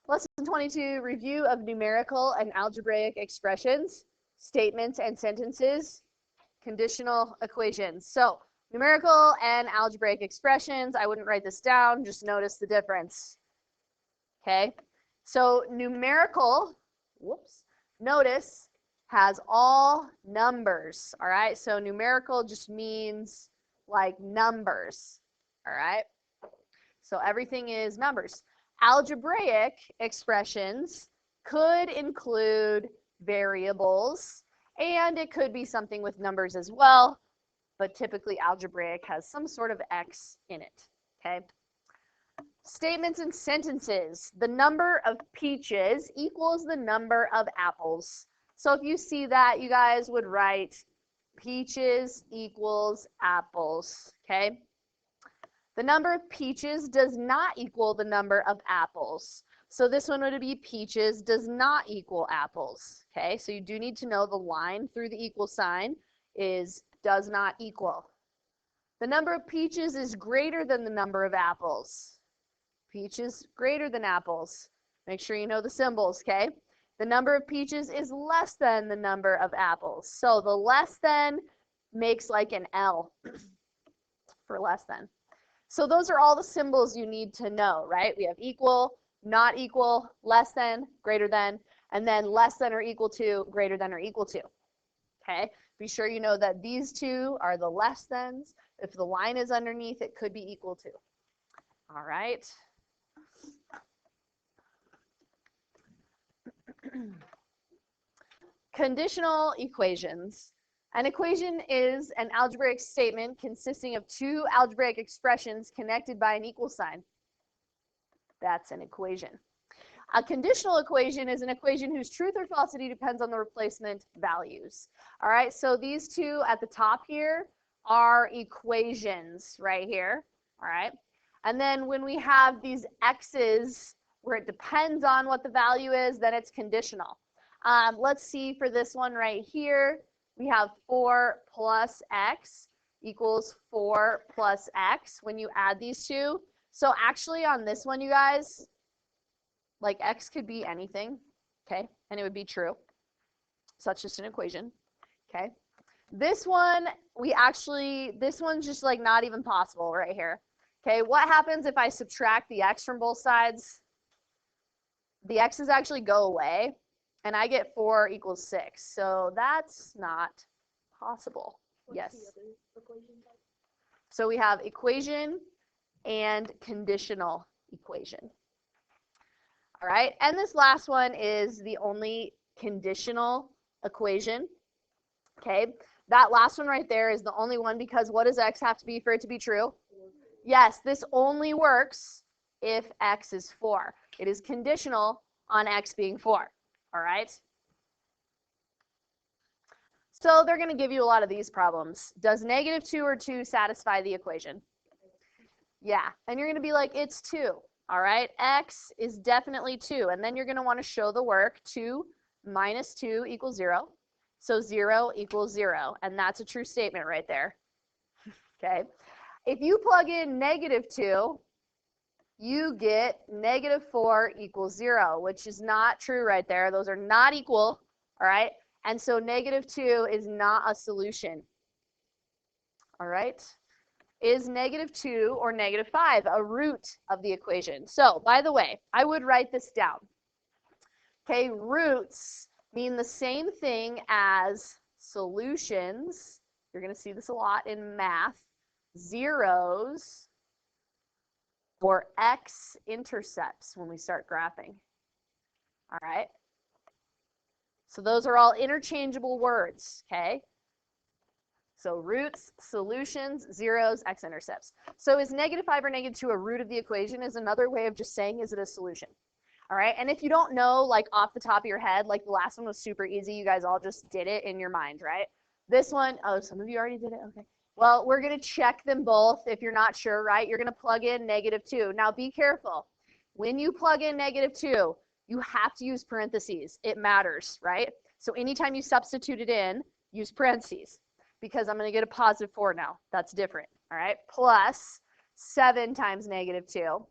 Lesson 22, review of numerical and algebraic expressions, statements and sentences, conditional equations. So numerical and algebraic expressions, I wouldn't write this down, just notice the difference. Okay, so numerical, notice, has all numbers, all right? So numerical just means like numbers, all right? So everything is numbers. Algebraic expressions could include variables, and it could be something with numbers as well, but typically algebraic has some sort of X in it, okay? Statements and sentences. The number of peaches equals the number of apples. So if you see that, you guys would write peaches equals apples, okay? The number of peaches does not equal the number of apples. So this one would be peaches does not equal apples, okay? So you do need to know the line through the equal sign is does not equal. The number of peaches is greater than the number of apples. Peaches greater than apples. Make sure you know the symbols, okay? The number of peaches is less than the number of apples. So the less than makes like an L for less than. So those are all the symbols you need to know, right? We have equal, not equal, less than, greater than, and then less than or equal to, greater than or equal to. Okay? Be sure you know that these two are the less thans. If the line is underneath, it could be equal to. All right. Conditional equations. An equation is an algebraic statement consisting of two algebraic expressions connected by an equal sign. That's an equation. A conditional equation is an equation whose truth or falsity depends on the replacement values. All right, so these two at the top here are equations right here. All right, and then when we have these x's where it depends on what the value is, then it's conditional. Let's see for this one right here. We have 4 plus x equals 4 plus x when you add these two. So actually on this one, you guys, like x could be anything, okay? And it would be true. So that's just an equation, okay? This one, this one's just like not even possible right here. Okay, what happens if I subtract the x from both sides? The x's actually go away. And I get 4 equals 6. So that's not possible. What's yes. The other equation type? So we have equation and conditional equation. All right. And this last one is the only conditional equation. Okay. That last one right there is the only one because what does x have to be for it to be true? Yes, this only works if x is 4. It is conditional on x being 4. All right. So they're going to give you a lot of these problems. Does -2 or 2 satisfy the equation? Yeah. And you're going to be like, it's 2. All right. X is definitely 2. And then you're going to want to show the work. 2 minus 2 equals 0. So 0 equals 0. And that's a true statement right there. Okay. If you plug in -2, you get -4 equals 0, which is not true right there. Those are not equal, all right? And so -2 is not a solution, all right? Is -2 or -5 a root of the equation? So, by the way, I would write this down. Okay, roots mean the same thing as solutions. You're going to see this a lot in math. Zeros or x-intercepts when we start graphing. All right? So those are all interchangeable words, okay? So roots, solutions, zeros, x-intercepts. So is -5 or -2 a root of the equation is another way of just saying, is it a solution? All right? And if you don't know, like off the top of your head, like the last one was super easy. You guys all just did it in your mind, right? This one, oh, some of you already did it? Okay. Well, we're going to check them both. If you're not sure, right, you're going to plug in -2. Now, be careful. When you plug in -2, you have to use parentheses. It matters, right? So anytime you substitute it in, use parentheses because I'm going to get a +4 now. That's different, all right? Plus 7 times -2.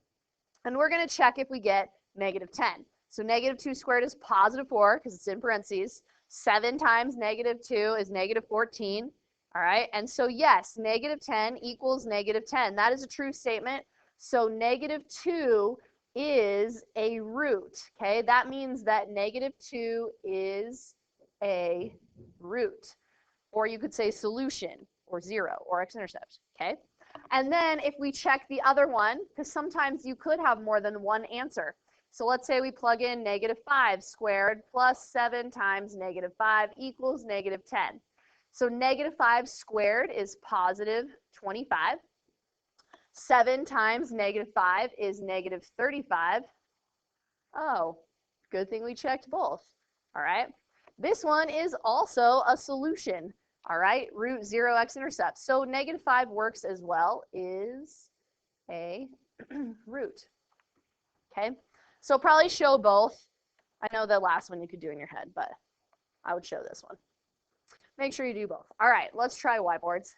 And we're going to check if we get negative 10. So negative 2 squared is positive 4 because it's in parentheses. 7 times negative 2 is negative 14. All right, and so yes, negative 10 equals negative 10. That is a true statement. So negative 2 is a root, okay? That means that negative 2 is a root. Or you could say solution, or 0, or x-intercept, okay? And then if we check the other one, because sometimes you could have more than one answer. So let's say we plug in negative 5 squared plus 7 times negative 5 equals negative 10. So negative 5 squared is positive 25. 7 times negative 5 is negative 35. Oh, good thing we checked both. All right. This one is also a solution. All right. Root 0 x-intercept. So negative 5 works as well, is a root. Okay. So probably show both. I know the last one you could do in your head, but I would show this one. Make sure you do both. All right, let's try whiteboards.